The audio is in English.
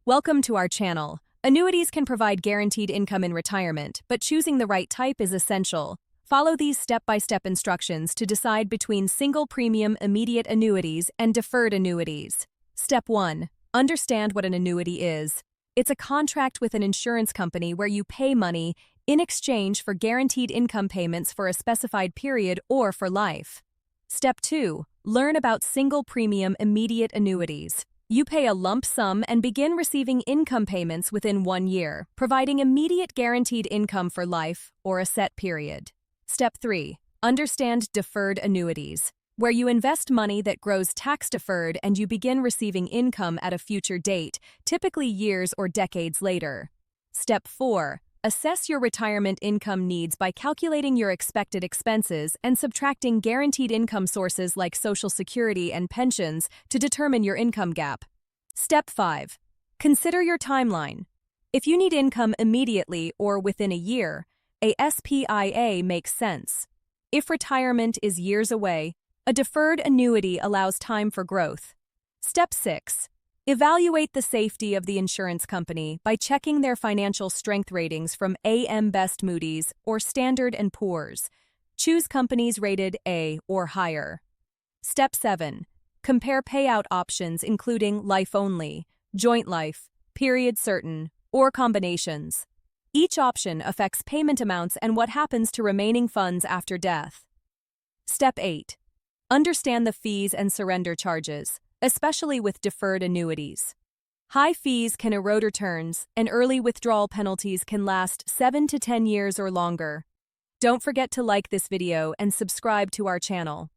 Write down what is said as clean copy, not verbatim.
Welcome to our channel. Annuities can provide guaranteed income in retirement, but choosing the right type is essential. Follow these step-by-step instructions to decide between single premium immediate annuities and deferred annuities. Step 1. Understand what an annuity is. It's a contract with an insurance company where you pay money in exchange for guaranteed income payments for a specified period or for life. Step 2. Learn about single premium immediate annuities. You pay a lump sum and begin receiving income payments within 1 year, providing immediate guaranteed income for life or a set period. Step 3. Understand deferred annuities, where you invest money that grows tax-deferred and you begin receiving income at a future date, typically years or decades later. Step 4. Assess your retirement income needs by calculating your expected expenses and subtracting guaranteed income sources like Social Security and pensions to determine your income gap. Step 5. Consider your timeline. If you need income immediately or within a year, a SPIA makes sense. If retirement is years away, a deferred annuity allows time for growth. Step 6. Evaluate the safety of the insurance company by checking their financial strength ratings from AM Best Moody's or Standard & Poor's. Choose companies rated A or higher. Step 7. Compare payout options including life only, joint life, period certain, or combinations. Each option affects payment amounts and what happens to remaining funds after death. Step 8. Understand the fees and surrender charges, especially with deferred annuities. High fees can erode returns, and early withdrawal penalties can last 7 to 10 years or longer. Don't forget to like this video and subscribe to our channel.